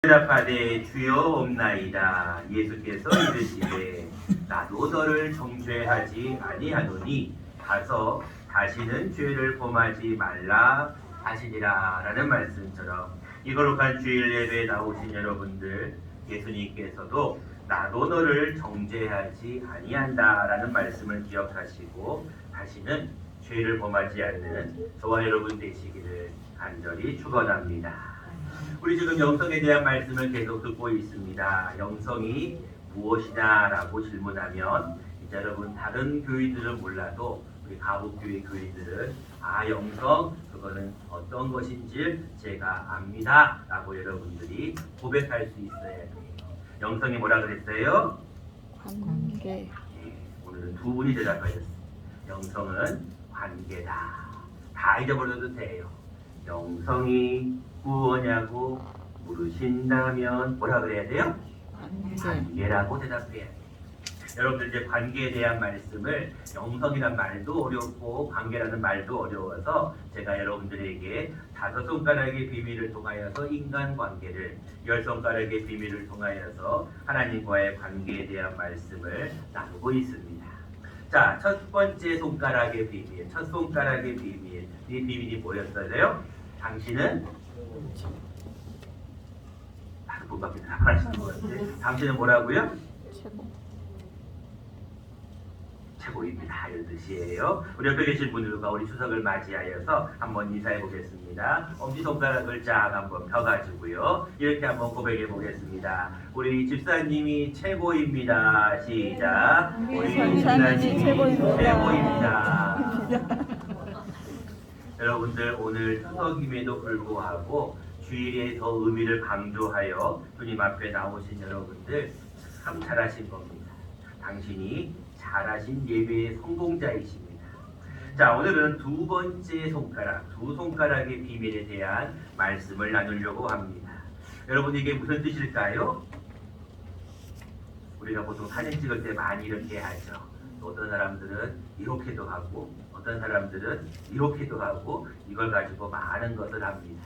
대답하되 주여 없나이다. 예수께서 이르시되 나도 너를 정죄하지 아니하노니 가서 다시는 죄를 범하지 말라 하시니라 라는 말씀처럼 이 거룩한 주일 예배에 나오신 여러분들, 예수님께서도 나도 너를 정죄하지 아니한다 라는 말씀을 기억하시고 다시는 죄를 범하지 않는 저와 여러분 되시기를 간절히 축원합니다. 우리 지금 영성에 대한 말씀을 계속 듣고 있습니다. 영성이 무엇이냐 라고 질문하면 이제 여러분 다른 교회들은 몰라도 우리 가복교회 교회들은 영성 그거는 어떤 것인지 제가 압니다 라고 여러분들이 고백할 수 있어야 돼요. 영성이 뭐라 그랬어요? 관계. 예, 오늘은 두 분이 대답하셨어요. 영성은 관계다. 다 잊어버려도 돼요. 영성이 무엇냐고 물으신다면 뭐라 그래야 돼요? 관계라고 대답해야 돼요. 여러분들 이제 관계에 대한 말씀을 영성이란 말도 어렵고 관계라는 말도 어려워서 제가 여러분들에게 5손가락의 비밀을 통하여서 인간관계를 10손가락의 비밀을 통하여서 하나님과의 관계에 대한 말씀을 나누고 있습니다. 자, 첫 번째 손가락의 비밀, 첫 손가락의 비밀, 이 비밀이 뭐였어요? 당신은 다른 분밖에 답하시는 것 같은데 당신은 뭐라고요? 최고입니다. 이런 뜻이에요. 우리 옆에 계신 분들과 우리 추석을 맞이하여서 한번 인사해 보겠습니다. 엄지손가락을 쫙 한번 펴가지고요. 이렇게 한번 고백해 보겠습니다. 우리 집사님이 최고입니다. 시작. 우리 집사님이 최고입니다. 여러분들 오늘 추석임에도 불구하고 주일에 더 의미를 강조하여 주님 앞에 나오신 여러분들 참 잘하신 겁니다. 당신이 잘하신 예배의 성공자이십니다. 자, 오늘은 두 번째 손가락, 두 손가락의 비밀에 대한 말씀을 나누려고 합니다. 여러분 이게 무슨 뜻일까요? 우리가 보통 사진 찍을 때 많이 이렇게 하죠. 어떤 사람들은 이렇게도 하고 어떤 사람들은 이렇게도 하고 이걸 가지고 많은 것을 합니다.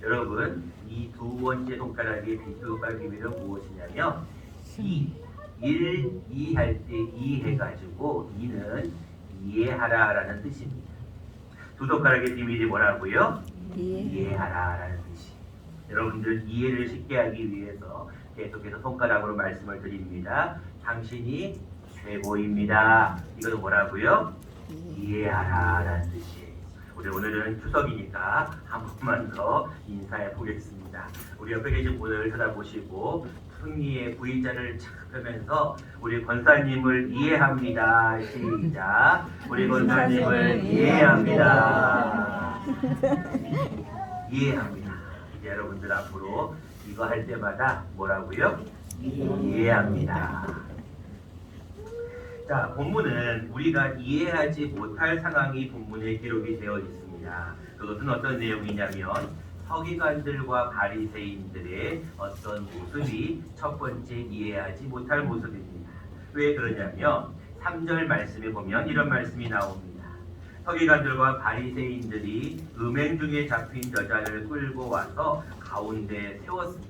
여러분 이 두 번째 손가락의 비밀은 무엇이냐면 이해할 때 이해가지고 이는 이해하라라는 뜻입니다. 두 손가락의 비밀이 뭐라고요? 이해하라라는 뜻이. 여러분들 이해를 쉽게 하기 위해서 계속해서 손가락으로 말씀을 드립니다. 당신이 최고입니다. 이것은 뭐라고요? 이해하라라는 뜻이에요. 우리 오늘은 추석이니까 한 번만 더 인사해 보겠습니다. 우리 옆에 계신 분을 쳐다보시고 승리의 V자를 착 하면서 우리 권사님을 이해합니다. 시작. 우리 권사님을 이해합니다. 이해합니다. 이제 여러분들 앞으로 이거 할 때마다 뭐라고요? 이해합니다. 자, 본문은 우리가 이해하지 못할 상황이 본문에 기록이 되어 있습니다. 그것은 어떤 내용이냐면 서기관들과 바리새인들의 어떤 모습이 첫 번째 이해하지 못할 모습입니다. 왜 그러냐면 3절 말씀에 보면 이런 말씀이 나옵니다. 서기관들과 바리새인들이 음행 중에 잡힌 여자를 끌고 와서 가운데 세웠습니다.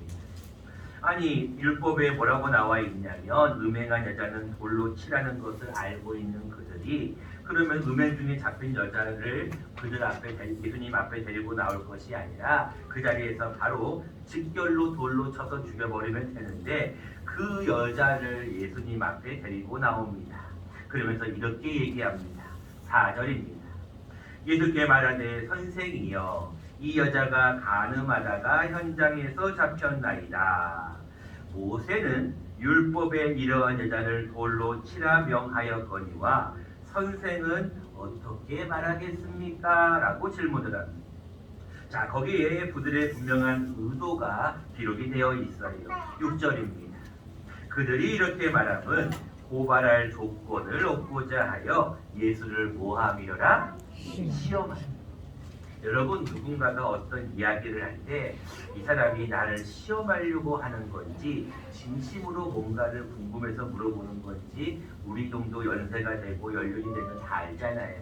아니 율법에 뭐라고 나와 있냐면 음행한 여자는 돌로 치라는 것을 알고 있는 그들이 그러면 음행 중에 잡힌 여자를 그들 앞에 예수님 앞에 데리고 나올 것이 아니라 그 자리에서 바로 직결로 돌로 쳐서 죽여버리면 되는데 그 여자를 예수님 앞에 데리고 나옵니다. 그러면서 이렇게 얘기합니다. 4절입니다. 예수께 말하되 선생이여 이 여자가 간음하다가 현장에서 잡혔나이다. 모세는 율법에 이러한 여자를 돌로 치라 명하였거니와 선생은 어떻게 말하겠습니까? 라고 질문을 합니다. 자, 거기에 그들의 분명한 의도가 기록이 되어 있어요. 6절입니다. 그들이 이렇게 말함은 고발할 조건을 얻고자 하여 예수를 모함이라 시험하니. 여러분 누군가가 어떤 이야기를 할 때 이 사람이 나를 시험하려고 하는 건지 진심으로 뭔가를 궁금해서 물어보는 건지 우리 정도 연세가 되고 연륜이 되면 다 알잖아요.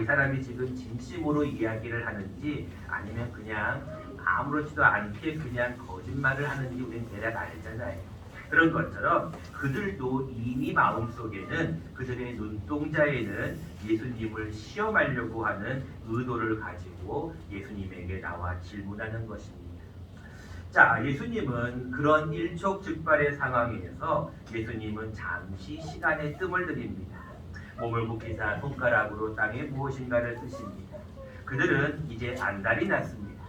이 사람이 지금 진심으로 이야기를 하는지 아니면 그냥 아무렇지도 않게 그냥 거짓말을 하는지 우리는 대략 알잖아요. 그런 것처럼 그들도 이미 마음속에는 그들의 눈동자에는 예수님을 시험하려고 하는 의도를 가지고 예수님에게 나와 질문하는 것입니다. 자, 예수님은 그런 일촉즉발의 상황에서 예수님은 잠시 시간의 뜸을 들입니다. 몸을 굽히사 손가락으로 땅에 무엇인가를 쓰십니다. 그들은 이제 안달이 났습니다.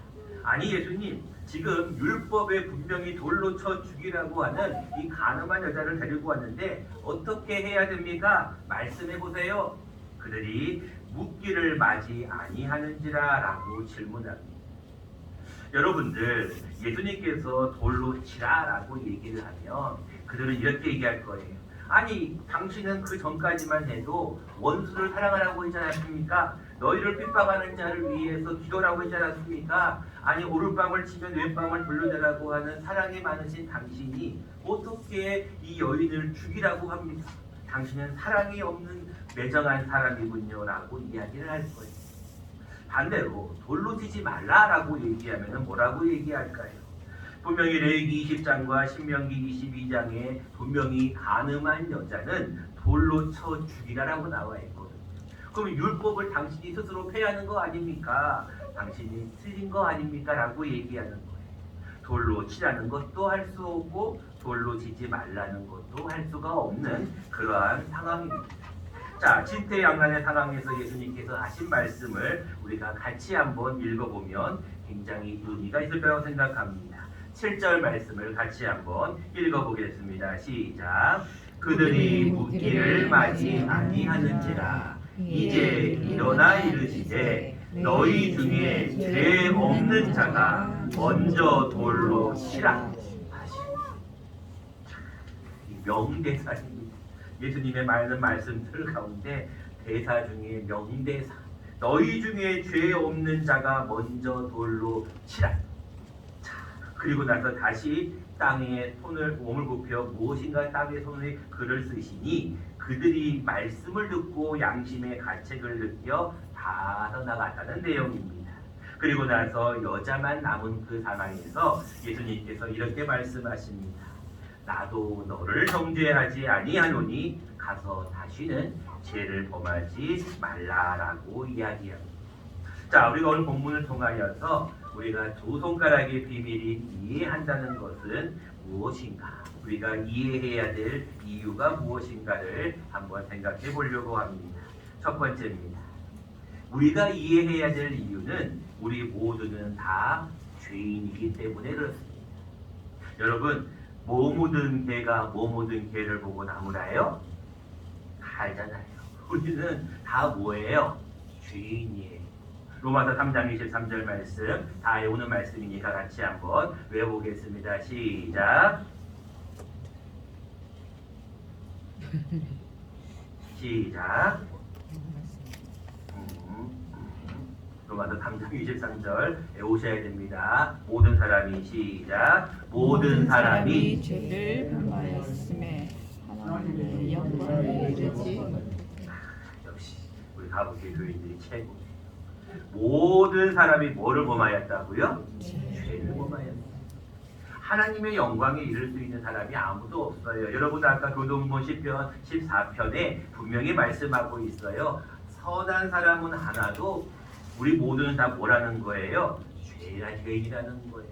아니 예수님, 지금 율법에 분명히 돌로 쳐 죽이라고 하는 이 간음한 여자를 데리고 왔는데 어떻게 해야 됩니까? 말씀해 보세요. 그들이 묻기를 마지 아니하는지라 라고 질문합니다. 여러분들, 예수님께서 돌로 치라라고 얘기를 하면 그들은 이렇게 얘기할 거예요. 아니, 당신은 그 전까지만 해도 원수를 사랑하라고 했지 않았습니까? 너희를 핍박하는 자를 위해서 기도라고 했지 않았습니까? 아니, 오른밤을 치면 왼밤을 돌려내라고 하는 사랑이 많으신 당신이 어떻게 이 여인을 죽이라고 합니까? 당신은 사랑이 없는 매정한 사람이군요 라고 이야기를 할 거예요. 반대로 돌로 치지 말라라고 얘기하면 뭐라고 얘기할까요? 분명히 레위기 20장과 신명기 22장에 분명히 간음한 여자는 돌로 쳐 죽이라라고 나와 있거든요. 그럼 율법을 당신이 스스로 폐하는 거 아닙니까? 당신이 틀린 거 아닙니까? 라고 얘기하는 거예요. 돌로 치라는 것도 할 수 없고 돌로 치지 말라는 것도 할 수가 없는 그러한 상황입니다. 자, 진퇴양난의 상황에서 예수님께서 하신 말씀을 우리가 같이 한번 읽어보면 굉장히 의미가 있을 거라고 생각합니다. 7절 말씀을 같이 한번 읽어보겠습니다. 시작. 그들이 묻기를 마지 아니하는지라 이제 일어나 이르시되 너희 중에 죄 없는 자가 먼저 돌로 치라. 명대사입니다. 예수님의 많은 말씀들 가운데 대사 중에 명대사. 너희 중에 죄 없는 자가 먼저 돌로 치라. 자, 그리고 나서 다시 땅에 몸을 굽혀 무엇인가 땅에 손에 글을 쓰시니 그들이 말씀을 듣고 양심의 가책을 느껴 다 떠나갔다는 내용입니다. 그리고 나서 여자만 남은 그 상황에서 예수님께서 이렇게 말씀하십니다. 나도 너를 정죄하지 아니하노니 가서 다시는 죄를 범하지 말라라고 이야기합니다. 자, 우리가 오늘 본문을 통하여서 우리가 두 손가락의 비밀이 이해한다는 것은 무엇인가? 우리가 이해해야 될 이유가 무엇인가를 한번 생각해 보려고 합니다. 첫 번째입니다. 우리가 이해해야 될 이유는 우리 모두는 다 죄인이기 때문에 그렇습니다. 여러분, 뭐 묻은 개가 뭐 묻은 개를 보고 나무라요? 다 알잖아요. 우리는 다 뭐예요? 죄인이에요. 로마서 3장 23절 말씀 다 외우는 말씀이니까 같이 한번 외워보겠습니다. 시작. 시작. 로마서 3장 23절 외우셔야 됩니다. 모든 사람이 시작. 모든 사람이 죄를 범하였음에 하나님의 영광을 이르지. 역시 우리 가부교회 교인들이 최고. 모든 사람이 뭐를 범하였다고요? 죄를 범하였어요. 하나님의 영광에 이를 수 있는 사람이 아무도 없어요. 여러분 아까 교동문 10편 14편에 분명히 말씀하고 있어요. 선한 사람은 하나도 우리 모두는 다 뭐라는 거예요? 죄인이라는 거예요.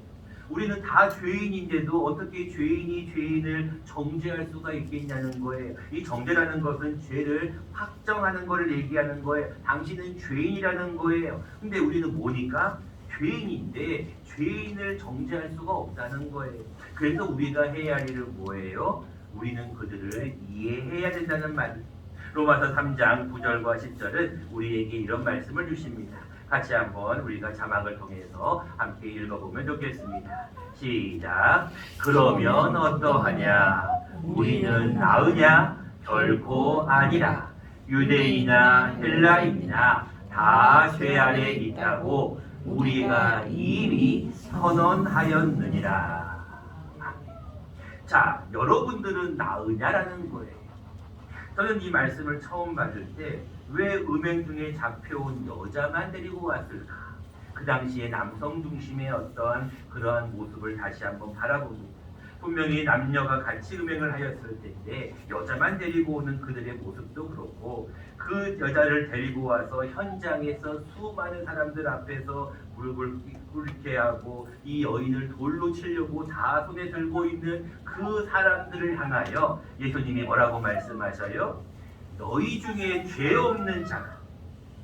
우리는 다 죄인인데도 어떻게 죄인이 죄인을 정죄할 수가 있겠냐는 거예요. 이 정죄라는 것은 죄를 확정하는 것을 얘기하는 거예요. 당신은 죄인이라는 거예요. 근데 우리는 뭐니까? 죄인인데 죄인을 정죄할 수가 없다는 거예요. 그래서 우리가 해야 할 일은 뭐예요? 우리는 그들을 이해해야 된다는 말이에요. 로마서 3장 9절과 10절은 우리에게 이런 말씀을 주십니다. 같이 한번 우리가 자막을 통해서 함께 읽어보면 좋겠습니다. 시작. 그러면 어떠하냐? 우리는 나으냐? 결코 아니라. 유대인이나 헬라인이나 다 죄 아래 있다고 우리가 이미 선언하였느니라. 자, 여러분들은 나으냐라는 거예요. 저는 이 말씀을 처음 받을 때 왜 음행 중에 잡혀온 여자만 데리고 왔을까? 그 당시에 남성 중심의 어떠한 그러한 모습을 다시 한번 바라봅니다. 분명히 남녀가 같이 음행을 하였을 텐데 여자만 데리고 오는 그들의 모습도 그렇고 그 여자를 데리고 와서 현장에서 수많은 사람들 앞에서 무릎을 꿇게 하고 이 여인을 돌로 치려고 다 손에 들고 있는 그 사람들을 향하여 예수님이 뭐라고 말씀하셔요? 너희 중에 죄 없는 자가,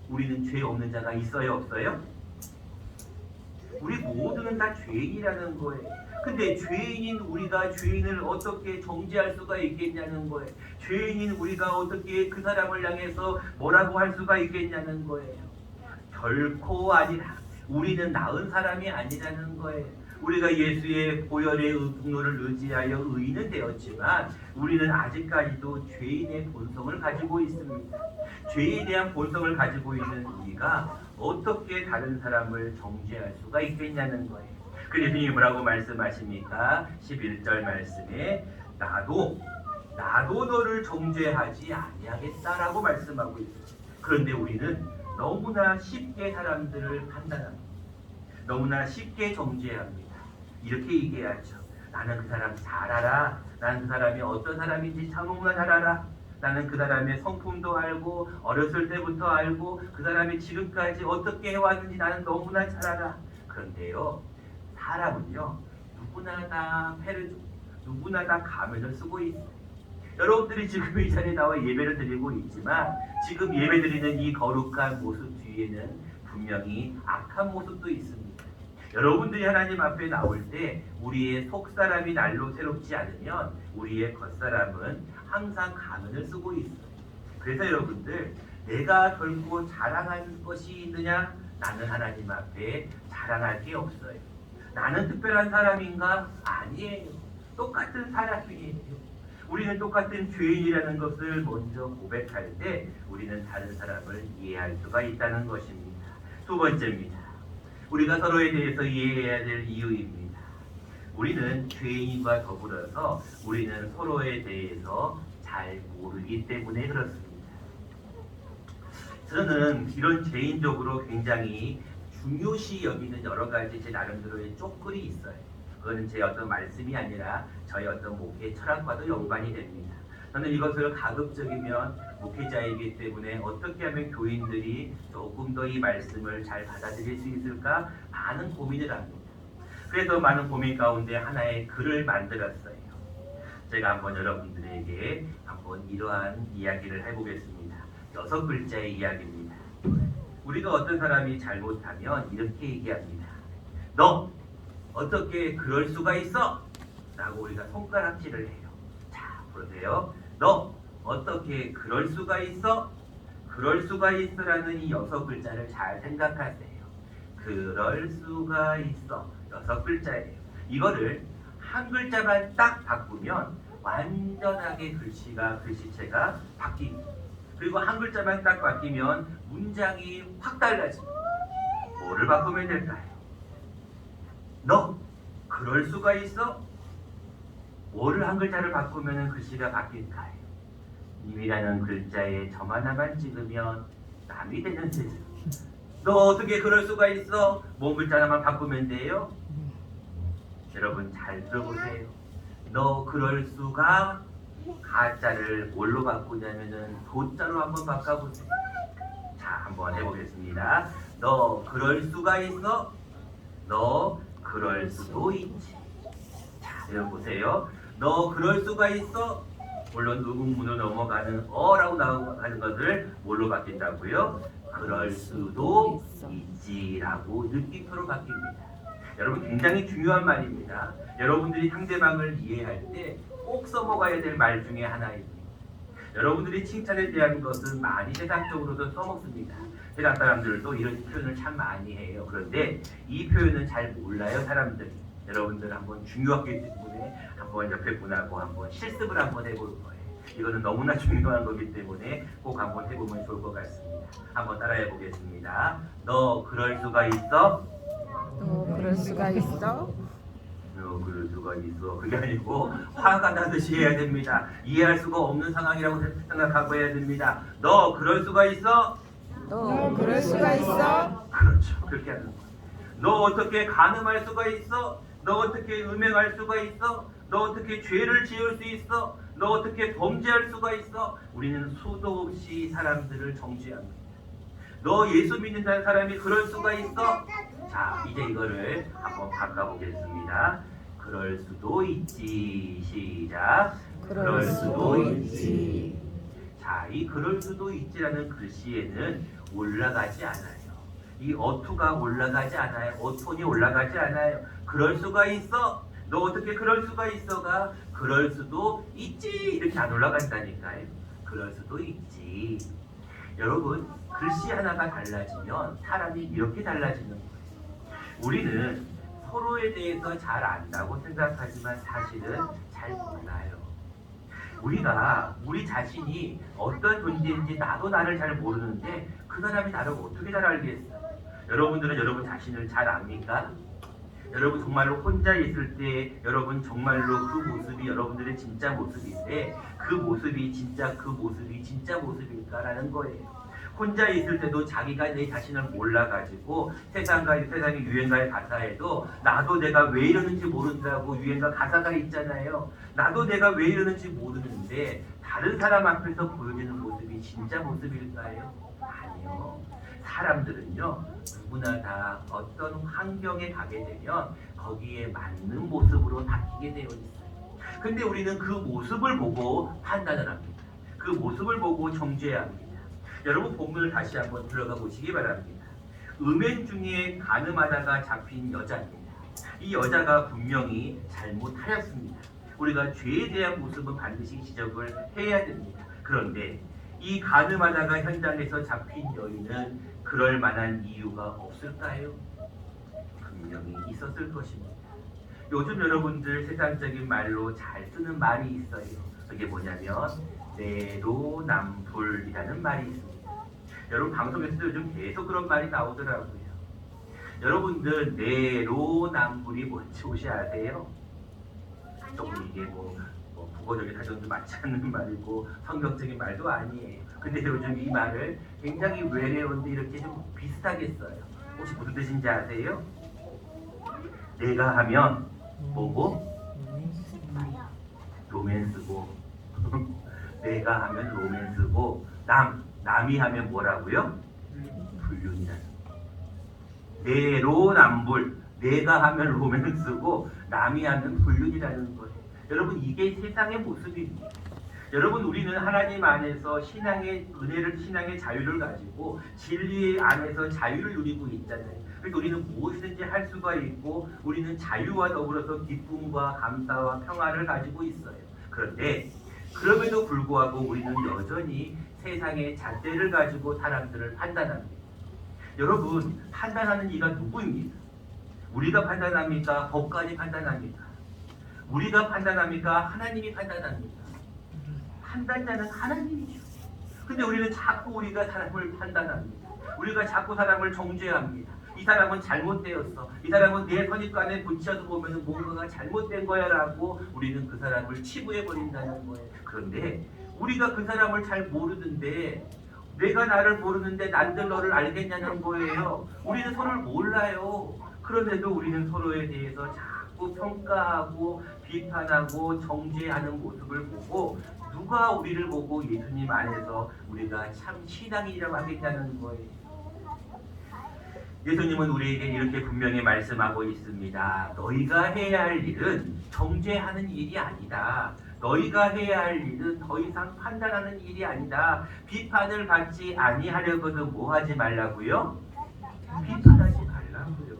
우리는 죄 없는 자가 있어요 없어요? 우리 모두는 다 죄인이라는 거예요. 근데 죄인인 우리가 죄인을 어떻게 정죄할 수가 있겠냐는 거예요. 죄인인 우리가 어떻게 그 사람을 향해서 뭐라고 할 수가 있겠냐는 거예요. 결코 아니라. 우리는 나은 사람이 아니라는 거예요. 우리가 예수의 보혈의 분노를 의지하여 의인은 되었지만 우리는 아직까지도 죄인의 본성을 가지고 있습니다. 죄에 대한 본성을 가지고 있는 우리가 어떻게 다른 사람을 정죄할 수가 있겠냐는 거예요. 그 예수님이 뭐라고 말씀하십니까? 11절 말씀에 나도 너를 정죄하지 아니하겠다라고 말씀하고 있어요. 그런데 우리는 너무나 쉽게 사람들을 판단합니다. 너무나 쉽게 정죄합니다. 이렇게 얘기하죠. 나는 그 사람 잘 알아. 나는 그 사람이 어떤 사람인지 너무나 잘 알아. 나는 그 사람의 성품도 알고 어렸을 때부터 알고 그 사람이 지금까지 어떻게 해왔는지 나는 너무나 잘 알아. 그런데요, 사람은요 누구나 다 누구나 다 가면을 쓰고 있어요. 여러분들이 지금 이 자리에 나와 예배를 드리고 있지만 지금 예배 드리는 이 거룩한 모습 뒤에는 분명히 악한 모습도 있습니다. 여러분들이 하나님 앞에 나올 때 우리의 속사람이 날로 새롭지 않으면 우리의 겉사람은 항상 가면을 쓰고 있어요. 그래서 여러분들, 내가 결코 자랑할 것이 있느냐? 나는 하나님 앞에 자랑할 게 없어요. 나는 특별한 사람인가? 아니에요. 똑같은 사람이에요. 우리는 똑같은 죄인이라는 것을 먼저 고백할 때 우리는 다른 사람을 이해할 수가 있다는 것입니다. 두 번째입니다. 우리가 서로에 대해서 이해해야 될 이유입니다. 우리는 죄인과 더불어서 우리는 서로에 대해서 잘 모르기 때문에 그렇습니다. 저는 이런 개인적으로 굉장히 중요시 여기는 여러 가지 제 나름대로의 쪽글이 있어요. 그거는 제 어떤 말씀이 아니라 저의 어떤 목회 철학과도 연관이 됩니다. 저는 이것을 가급적이면 목회자이기 때문에 어떻게 하면 교인들이 조금 더 이 말씀을 잘 받아들일 수 있을까 많은 고민을 합니다. 그래서 많은 고민 가운데 하나의 글을 만들었어요. 제가 한번 여러분들에게 한번 이러한 이야기를 해보겠습니다. 6글자의 이야기입니다. 우리가 어떤 사람이 잘못하면 이렇게 얘기합니다. 너 어떻게 그럴 수가 있어? 라고 우리가 손가락질을 해요. 자, 보세요. 너 어떻게 그럴 수가 있어? 그럴 수가 있어라는 이 6글자를 잘 생각하세요. 그럴 수가 있어. 6글자예요. 이거를 한 글자만 딱 바꾸면 완전하게 글씨체가 바뀝니다. 그리고 한 글자만 딱 바뀌면 문장이 확 달라집니다. 뭐를 바꾸면 될까요? 너 그럴 수가 있어? 뭐를 한 글자를 바꾸면 글씨가 바뀔까요? 님이라는 글자에 점 하나만 찍으면 남이 되는 세상. 너 어떻게 그럴 수가 있어? 뭐 글자 하나만 바꾸면 돼요? 여러분 잘 들어보세요. 너 그럴 수가 가짜를 뭘로 바꾸냐면은 도자로 한번 바꿔보세요. 자, 한번 해보겠습니다. 너 그럴 수가 있어? 너 그럴 수도 있지. 자, 여러분 보세요. 너 그럴 수가 있어? 물론 의문문으로 넘어가는 어라고 나가는 것을 뭘로 바뀐다고요? 그럴 수도 있지라고 느낌표로 바뀝니다. 여러분 굉장히 중요한 말입니다. 여러분들이 상대방을 이해할 때 꼭 써먹어야 될 말 중에 하나입니다. 여러분들이 칭찬에 대한 것은 많이 세상적으로도 써먹습니다. 세상 사람들도 이런 표현을 참 많이 해요. 그런데 이 표현은 잘 몰라요, 사람들이. 여러분들 한번 중요하기 때문에 한번 옆에 분하고 한번 실습을 한번 해볼 거예요. 이거는 너무나 중요한 거기 때문에 꼭 한번 해보면 좋을 것 같습니다. 한번 따라해 보겠습니다. 너 그럴 수가 있어? 너 그럴 수가 있어? 너 그럴 수가 있어. 그게 아니고 화가 나듯이 해야 됩니다. 이해할 수가 없는 상황이라고 생각하고 해야 됩니다. 너 그럴 수가 있어? 너 그럴 수가 있어? 그렇죠. 그렇게 하는 거예요. 너 어떻게 간음할 수가 있어? 너 어떻게 음행할 수가 있어? 너 어떻게 죄를 지을 수 있어? 너 어떻게 범죄할 수가 있어? 우리는 수도 없이 사람들을 정죄합니다. 너 예수 믿는다는 사람이 그럴 수가 있어? 자, 이제 이거를 한번 바꿔보겠습니다. 그럴 수도 있지. 시작. 그럴 수도 있지. 자, 이 그럴 수도 있지라는 글씨에는 올라가지 않아요. 이 어투가 올라가지 않아요. 어톤이 올라가지 않아요. 그럴 수가 있어. 너 어떻게 그럴 수가 있어가 그럴 수도 있지 이렇게 안 올라간다니까요. 그럴 수도 있지. 여러분, 글씨 하나가 달라지면 사람이 이렇게 달라지는 거예요. 우리는 서로에 대해서 잘 안다고 생각하지만 사실은 잘 몰라요. 우리가 우리 자신이 어떤 존재인지 나도 나를 잘 모르는데 그 사람이 나를 어떻게 잘 알겠어요? 여러분들은 여러분 자신을 잘 압니까? 여러분 정말로 혼자 있을 때 여러분 정말로 그 모습이 여러분들의 진짜 모습인데 그 모습이 진짜 모습일까라는 거예요. 혼자 있을 때도 자기가 내 자신을 몰라가지고 세상의 유행가에 가사에도 나도 내가 왜 이러는지 모른다고 유행가 가사가 있잖아요. 나도 내가 왜 이러는지 모르는데 다른 사람 앞에서 보여지는 모습이 진짜 모습일까요? 아니요. 사람들은요 누구나 다 어떤 환경에 가게 되면 거기에 맞는 모습으로 바뀌게 되어 있어요. 근데 우리는 그 모습을 보고 판단을 합니다. 그 모습을 보고 정죄해야 합니다. 여러분 본문을 다시 한번 들어가 보시기 바랍니다. 음행 중에 간음하다가 잡힌 여자입니다. 이 여자가 분명히 잘못하였습니다. 우리가 죄에 대한 모습은 반드시 지적을 해야 됩니다. 그런데 이 간음하다가 현장에서 잡힌 여인은 그럴 만한 이유가 없을까요? 분명히 있었을 것입니다. 요즘 여러분들 세상적인 말로 잘 쓰는 말이 있어요. 그게 뭐냐면 내로남불이라는 말이 있습니다. 여러분 방송에서도 요즘 계속 그런 말이 나오더라고요. 여러분들 내로남불이 뭔지 혹시 아세요? 조금 이게 국어적인 사전도 맞지 않는 말이고 성경적인 말도 아니에요. 근데 요즘 이 말을 굉장히 외래어인데 이렇게 좀 비슷하게 써요. 혹시 무슨 뜻인지 아세요? 내가 하면 뭐고? 로맨스고 내가 하면 로맨스고 남이 하면 뭐라고요? 불륜이라는 내로남불 내가 하면 로맨스고 남이 하면 불륜이라는 거예요. 여러분 이게 세상의 모습입니다. 여러분 우리는 하나님 안에서 신앙의 은혜를 신앙의 자유를 가지고 진리 안에서 자유를 누리고 있잖아요. 그래서 우리는 무엇이든지 할 수가 있고 우리는 자유와 더불어서 기쁨과 감사와 평안을 가지고 있어요. 그런데 그럼에도 불구하고 우리는 여전히 세상의 잣대를 가지고 사람들을 판단합니다. 여러분 판단하는 이가 누구입니까? 우리가 판단합니까? 법관이 판단합니까? 우리가 판단합니까? 하나님이 판단합니까? 판단자는 하나님이죠. 근데 우리는 자꾸 우리가 사람을 판단합니다. 우리가 자꾸 사람을 정죄합니다. 이 사람은 잘못되었어. 이 사람은 내 선입관에 붙여서 보면 뭔가가 잘못된 거야 라고 우리는 그 사람을 치부해버린다는 거예요. 그런데 우리가 그 사람을 잘 모르는데 내가 나를 모르는데 난들 너를 알겠냐는 거예요. 우리는 서로를 몰라요. 그런데도 우리는 서로에 대해서 자꾸 평가하고 비판하고 정죄하는 모습을 보고 누가 우리를 보고 예수님 안에서 우리가 참 신앙인이라고 하겠냐는 거예요. 예수님은 우리에게 이렇게 분명히 말씀하고 있습니다. 너희가 해야 할 일은 정죄하는 일이 아니다. 너희가 해야 할 일은 더 이상 판단하는 일이 아니다. 비판을 받지 아니하려거든 뭐 하지 말라고요? 비판하지 말라고요.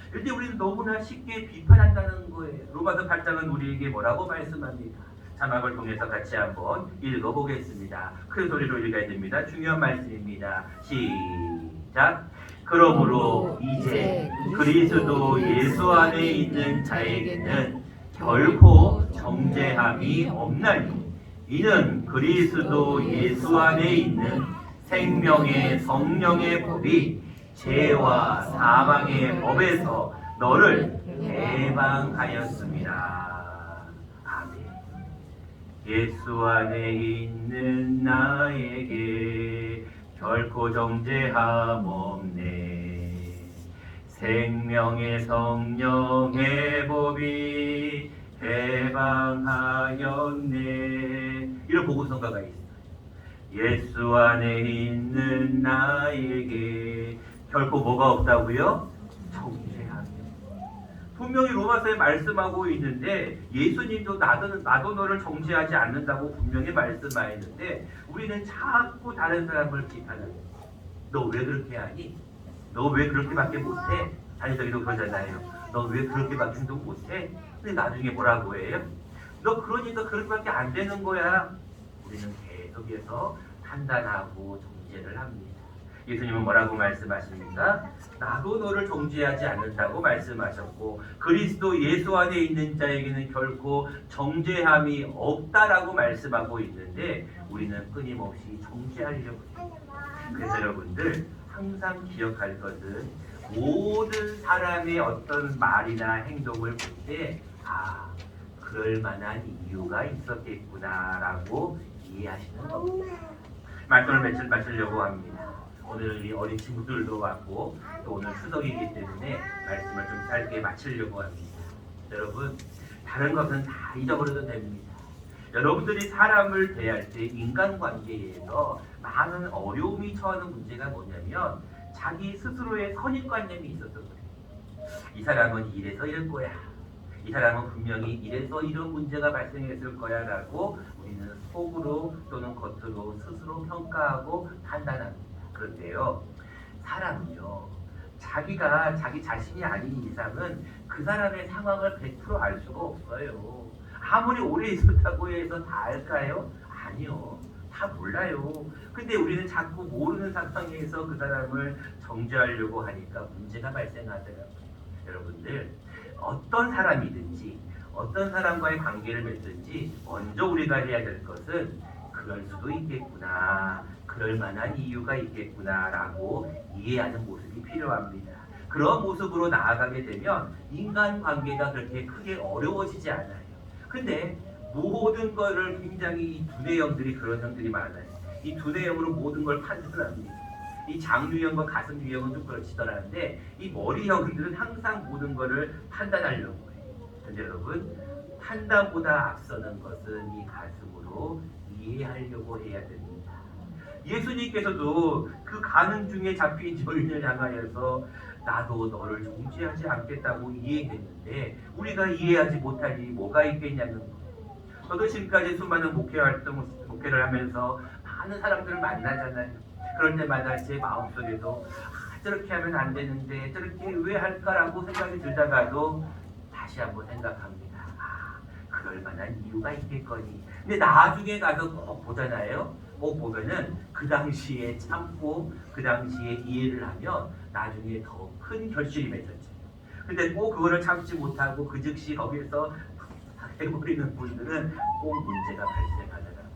그런데 우리는 너무나 쉽게 비판한다는 거예요. 로마서 8장은 우리에게 뭐라고 말씀합니까? 자막을 통해서 같이 한번 읽어보겠습니다. 큰 소리로 읽어야 됩니다. 중요한 말씀입니다. 시작. 그러므로 이제 그리스도 예수 안에 있는 자에게는 결코 정죄함이 없나니 이는 그리스도 예수 안에 있는 생명의 성령의 법이 죄와 사망의 법에서 너를 해방하였습니다. 아멘. 예수 안에 있는 나에게 결코 정죄함 없네. 생명의 성령의 법이 해방하였네. 이런 복음성가가 있어요. 예수 안에 있는 나에게 결코 뭐가 없다고요? 정죄함이. 분명히 로마서에 말씀하고 있는데 예수님도 나도 너를 정죄하지 않는다고 분명히 말씀하였는데 우리는 자꾸 다른 사람을 비판합니다. 너 왜 그렇게 하니? 너 왜 그렇게밖에 못해? 아니 저기도 그러잖아요. 너 왜 그렇게밖에 못해? 근데 나중에 뭐라고 해요? 너 그러니까 그렇게밖에 안 되는 거야. 우리는 계속해서 판단하고 정죄를 합니다. 예수님은 뭐라고 말씀하십니까? 나도 너를 정죄하지 않는다고 말씀하셨고 그리스도 예수 안에 있는 자에게는 결코 정죄함이 없다라고 말씀하고 있는데 우리는 끊임없이 정죄하려고 해요. 그래서 여러분들 항상 기억할 것은 모든 사람의 어떤 말이나 행동을 볼 때 그럴 만한 이유가 있었겠구나라고 이해하시는 겁니다. 말씀을 마치려고 합니다. 오늘 이 어린 친구들도 왔고 또 오늘 추석이기 때문에 말씀을 좀 짧게 마치려고 합니다. 여러분 다른 것은 다 잊어버려도 됩니다. 여러분들이 사람을 대할 때 인간관계에서 많은 어려움이 처하는 문제가 뭐냐면 자기 스스로의 선입관념이 있어서 그래요. 이 사람은 이래서 이럴 거야. 이 사람은 분명히 이래서 이런 문제가 발생했을 거야 라고 우리는 속으로 또는 겉으로 스스로 평가하고 판단합니다. 그런데요 사람은요 자기가 자기 자신이 아닌 이상은 그 사람의 상황을 100% 알 수가 없어요. 아무리 오래 있었다고 해서 다 알까요? 아니요. 다 몰라요. 근데 우리는 자꾸 모르는 상황에서 그 사람을 정죄하려고 하니까 문제가 발생하더라고요. 여러분들 어떤 사람이든지 어떤 사람과의 관계를 맺든지 먼저 우리가 해야 될 것은 그럴 수도 있겠구나, 그럴 만한 이유가 있겠구나 라고 이해하는 모습이 필요합니다. 그런 모습으로 나아가게 되면 인간관계가 그렇게 크게 어려워지지 않아요. 근데 모든 거를 굉장히 이 두뇌형들이 그런 형들이 많아요. 이 두뇌형으로 모든 걸 판단합니다. 이 장유형과 가슴 유형은 좀 그렇지더라는데 이 머리형들은 항상 모든 거를 판단하려고 해요. 근데 여러분 판단보다 앞서는 것은 이 가슴으로 이해하려고 해야 됩니다. 예수님께서도 그 가는 중에 잡힌 여인을 향하여서 나도 너를 정죄하지 않겠다고 이해했는데 우리가 이해하지 못할 일이 뭐가 있겠냐는 거예요. 저도 지금까지 수많은 목회를 하면서 많은 사람들을 만나잖아요. 그럴 때마다 제 마음속에도 저렇게 하면 안 되는데 저렇게 왜 할까라고 생각이 들다가도 다시 한번 생각합니다. 그럴 만한 이유가 있겠거니. 근데 나중에 가서 꼭 보잖아요. 꼭 보면은 그 당시에 참고 그 당시에 이해를 하면 나중에 더 큰 결실이 맺어져요. 근데 꼭 그거를 참지 못하고 그 즉시 거기에서 해버리는 분들은 꼭 문제가 발생하더라고요.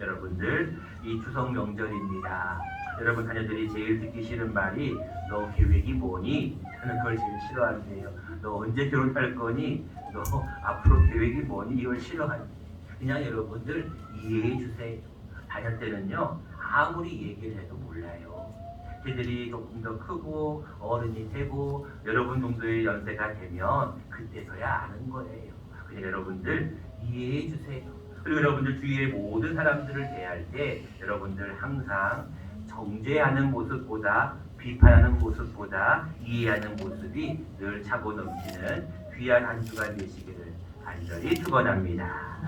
여러분들 이 추석 명절입니다. 여러분 자녀들이 제일 듣기 싫은 말이 너 계획이 뭐니? 저는 그걸 제일 싫어하는데요. 너 언제 결혼할 거니? 너 앞으로 계획이 뭐니? 이걸 싫어하는데 그냥 여러분들 이해해 주세요. 자녀 때는요 아무리 얘기를 해도 몰라요. 걔들이 조금 더 크고 어른이 되고 여러분 정도의 연세가 되면 그때서야 아는 거예요. 그냥 여러분들 이해해 주세요. 그리고 여러분들 주위의 모든 사람들을 대할 때 여러분들 항상 정죄하는 모습보다 비판하는 모습보다 이해하는 모습이 늘 차고 넘치는 귀한 한 주간 되시기를 간절히 축원합니다.